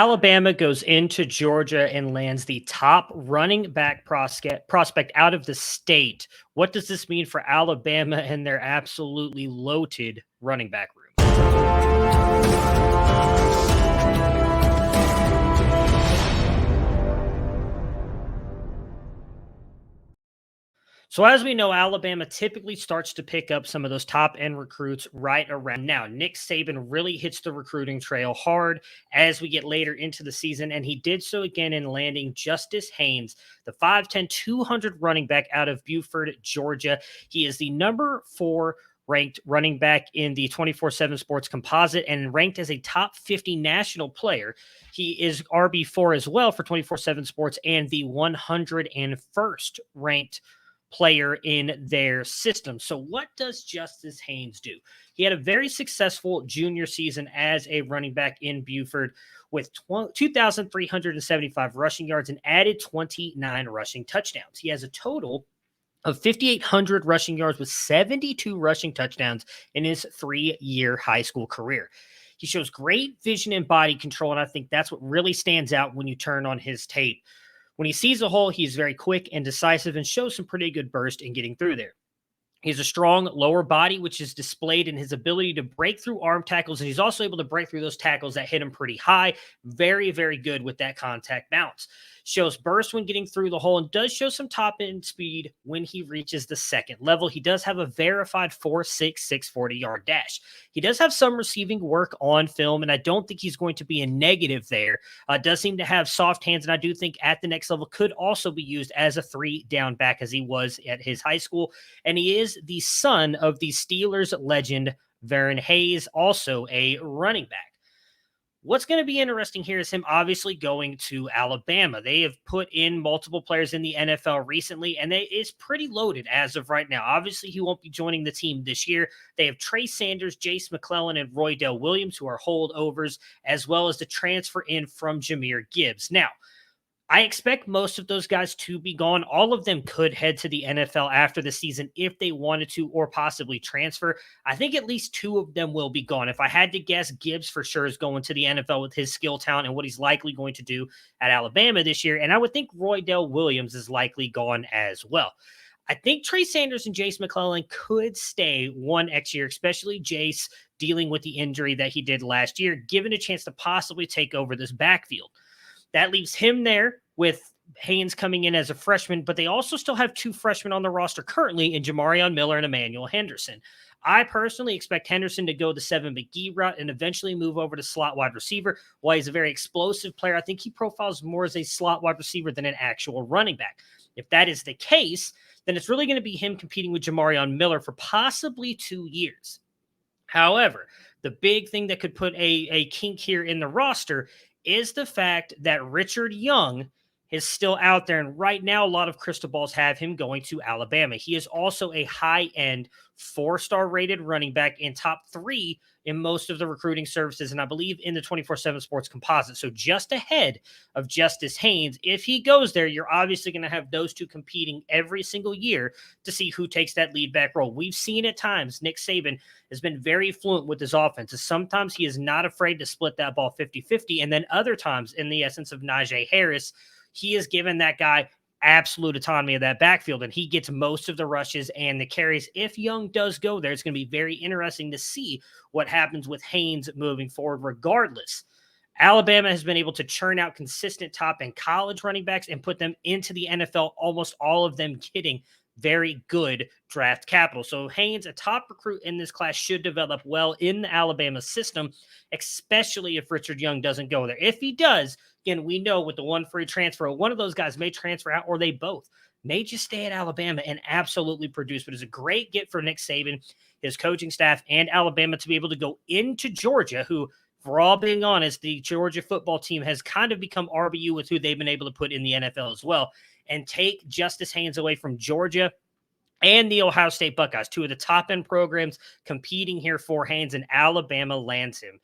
Alabama goes into Georgia and lands the top running back prospect out of the state. What does this mean for Alabama and their absolutely loaded running back room? So as we know, Alabama typically starts to pick up some of those top end recruits right around now. Nick Saban really hits the recruiting trail hard as we get later into the season, and he did so again in landing Justice Haynes, the 5'10", 200 running back out of Buford, Georgia. He is the number 4 ranked running back in the 24/7 Sports composite and ranked as a top 50 national player. He is RB4 as well for 24/7 Sports and the 101st ranked player in their system. So what does Justice Haynes do? He had a very successful junior season as a running back in Buford with 2,375 rushing yards and added 29 rushing touchdowns. He has a total of 5,800 rushing yards with 72 rushing touchdowns in his 3-year high school career. He shows great vision and body control, and I think that's what really stands out when you turn on his tape. When he sees a hole, he's very quick and decisive and shows some pretty good burst in getting through there. He has a strong lower body, which is displayed in his ability to break through arm tackles, and he's also able to break through those tackles that hit him pretty high. Very, very good with that contact bounce. Shows burst when getting through the hole and does show some top-end speed when he reaches the second level. He does have a verified 4.66 40-yard dash. He does have some receiving work on film, and I don't think he's going to be a negative there. Does seem to have soft hands, and I do think at the next level could also be used as a 3-down back as he was at his high school. And he is the son of the Steelers legend, Vern Hayes, also a running back. What's going to be interesting here is him obviously going to Alabama. They have put in multiple players in the NFL recently, and it is pretty loaded as of right now. Obviously, he won't be joining the team this year. They have Trey Sanders, Jace McClellan, and Roydell Williams, who are holdovers, as well as the transfer in from Jahmyr Gibbs. Now, I expect most of those guys to be gone. All of them could head to the NFL after the season if they wanted to, or possibly transfer. I think at least 2 of them will be gone. If I had to guess, Gibbs for sure is going to the NFL with his skill, talent, and what he's likely going to do at Alabama this year. And I would think Roydell Williams is likely gone as well. I think Trey Sanders and Jace McClellan could stay one next year, especially Jace dealing with the injury that he did last year, given a chance to possibly take over this backfield. That leaves him there with Haynes coming in as a freshman, but they also still have 2 freshmen on the roster currently in Jamarion Miller and Emmanuel Henderson. I personally expect Henderson to go the 7 McGee route and eventually move over to slot wide receiver. While he's a very explosive player, I think he profiles more as a slot wide receiver than an actual running back. If that is the case, then it's really going to be him competing with Jamarion Miller for possibly 2 years. However, the big thing that could put a kink here in the roster is the fact that Richard Young is still out there. And right now, a lot of crystal balls have him going to Alabama. He is also a high-end 4-star rated running back in top 3 in most of the recruiting services, and I believe in the 24/7 Sports composite. So just ahead of Justice Haynes. If he goes there, you're obviously going to have those 2 competing every single year to see who takes that lead back role. We've seen at times Nick Saban has been very fluent with his offense. Sometimes he is not afraid to split that ball 50-50, and then other times, in the essence of Najee Harris, he has given that guy absolute autonomy of that backfield, and he gets most of the rushes and the carries. If Young does go there, it's going to be very interesting to see what happens with Haynes moving forward. Regardless, Alabama has been able to churn out consistent top-end college running backs and put them into the NFL, almost all of them getting very good draft capital. So Haynes, a top recruit in this class, should develop well in the Alabama system, especially if Richard Young doesn't go there. If he does, again, we know with the 1 free transfer, one of those guys may transfer out, or they both may just stay at Alabama and absolutely produce. But it's a great get for Nick Saban, his coaching staff, and Alabama to be able to go into Georgia, who, for all being honest, the Georgia football team has kind of become RBU with who they've been able to put in the NFL as well, and take Justice Haynes away from Georgia and the Ohio State Buckeyes, 2 of the top-end programs competing here for Haynes, and Alabama lands him.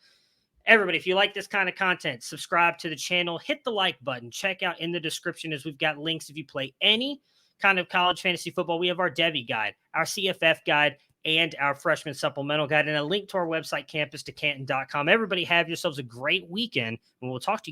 Everybody, if you like this kind of content, subscribe to the channel, hit the like button, check out in the description as we've got links if you play any kind of college fantasy football. We have our Devy guide, our CFF guide, and our freshman supplemental guide, and a link to our website, campus2canton.com. Everybody have yourselves a great weekend, and we'll talk to you.